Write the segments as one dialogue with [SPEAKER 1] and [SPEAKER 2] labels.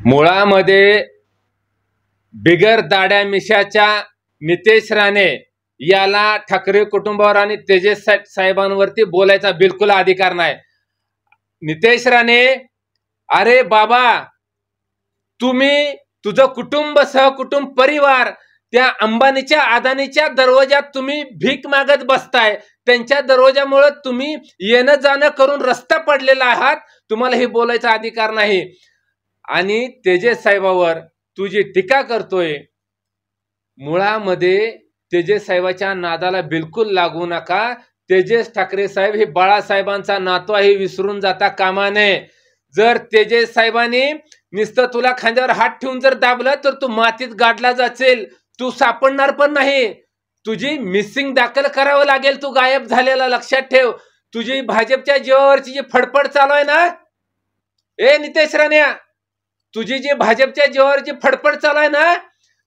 [SPEAKER 1] मुळामध्ये बिगर दाड्या मिशाच्या नितेश राणे याला ठाकरे कुटुंबावर आणि तेजस साहेबांवरती बोलायचा बिलकुल अधिकार नाही। नितेश राणे, अरे बाबा, तुम्ही तुझं कुटुंब, सहकुटुंब, परिवार त्या अंबानीच्या अदानीच्या दरवाजात तुम्ही भीक मागत बसताय। त्यांच्या दरवाजामुळे तुम्ही येणं जाणं करून रस्ता पडलेला आहात। तुम्हाला हे बोलायचा अधिकार नाही। आणि तेजस साहेबावर तू जी टीका करतोय, मुळामध्ये तेजस साहेबाच्या नादाला बिलकुल लागू नका। तेजस ठाकरे साहेब हे बाळासाहेबांचा नातू आहे, विसरून जाता कामा नये। जर तेजस साहेबांनी नुसतं तुला खांद्यावर हात ठेवून जर दाबलं तर तू मातीत गाडला जाशील, तू सापडणार पण नाही। तुझी मिसिंग दाखल करावं लागेल, तू गायब झालेला लक्षात ठेव। तुझी भाजपच्या जीवावरची जी फडफड चालू आहे ना, ए नितेश राणे, तुझी जी भाजपच्या जीवावरची फडफड चालू आहे ना,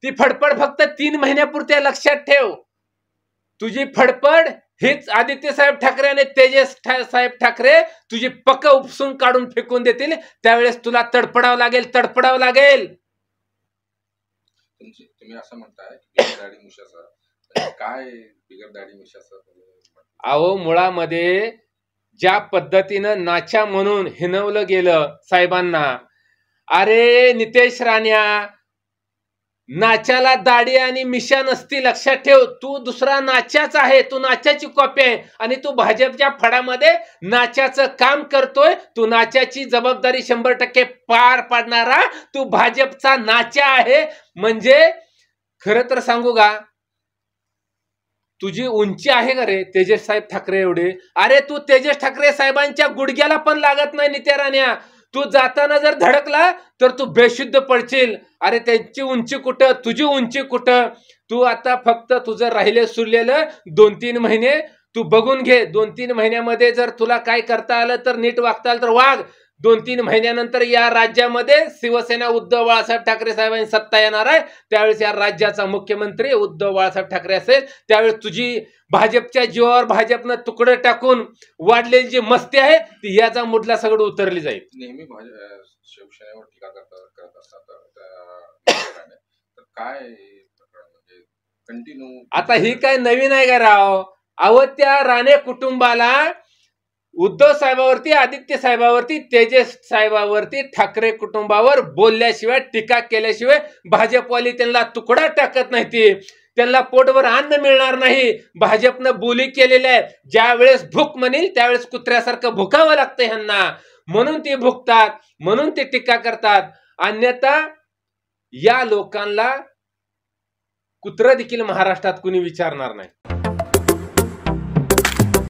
[SPEAKER 1] ती फडफड फक्त 3 महिन्यापुरती लक्षात ठेव। तुझी फडफड हेच आदित्य साहेब ठाकरे आणि तेजस साहेब ठाकरे तुझी पक्क उपसून काढून फेकून देतील। त्यावेळेस तुला तडपडावं लागेल, तडपडावं लागेल।
[SPEAKER 2] तुम्ही असं म्हणताय बिगर दाढी मिशाचं, काय बिगर दाढी मिशाचं?
[SPEAKER 1] अहो, मुळामध्ये ज्या पद्धतीनं नाच्या म्हणून हिनवलं गेलं साहेबांना, अरे नितेश राण्या, नाच्याला दाढी आणि मिशा नसती, लक्षात ठेव। तू दुसरा नाच्याच आहे, तू नाच्याची कॉपी आहे आणि तू भाजपच्या फडामध्ये नाच्याचं काम करतोय। तू नाच्याची जबाबदारी 100% पार पाडणारा तू भाजपचा नाच्या आहे। म्हणजे खरं तर सांगू का, तुझी उंची आहे का रे तेजस साहेब ठाकरे एवढे? अरे तू तेजस ठाकरे साहेबांच्या गुडघ्याला पण लागत नाही नित्या राण्या। तू जाताना जर धडकला तर तू बेशुद्ध पडशील। अरे त्यांची उंची कुठं, तुझी उंची कुठं? तू आता फक्त तुझं राहिले सुरलेलं 2-3 महिने तू बघून घे। 2-3 महिन्यामध्ये जर तुला काय करता आलं तर, नीट वागता आलं तर वाग। 2-3 महिन्यानंतर या राज्यामध्ये शिवसेना उद्धव बाळासाहेब ठाकरे साहेबांची सत्ता येणार आहे। त्यावेळेस या राज्याचा मुख्यमंत्री उद्धव बाळासाहेब ठाकरे असेल। त्यावेळेस तुझी भाजपच्या जीवावर भाजपनं तुकडे टाकून वाढलेली जी मस्ती आहे ती याचा मुडला सगळं उतरली जाईल।
[SPEAKER 2] नेहमी शिवसेनेवर टीका करत असतात, तर काय म्हणजे कंटिन्यू?
[SPEAKER 1] आता ही काय नवीन आहे का राव? अहो, त्या राणे कुटुंबाला उद्धव साहेबावरती, आदित्य साहेबावरती, तेजस साहेबावरती, ठाकरे कुटुंबावर बोलल्याशिवाय, टीका केल्याशिवाय भाजपवाली त्यांना तुकडा टाकत नाही। त्यांना पोटभर अन्न मिळणार नाही। भाजपनं बोली केलेली आहे, ज्या वेळेस भूक म्हणेल त्यावेळेस कुत्र्यासारखं भुकावं लागतं ह्यांना, म्हणून ते भुकतात, म्हणून ते टीका करतात। अन्यथा या लोकांना कुत्रं देखील महाराष्ट्रात कुणी विचारणार नाही।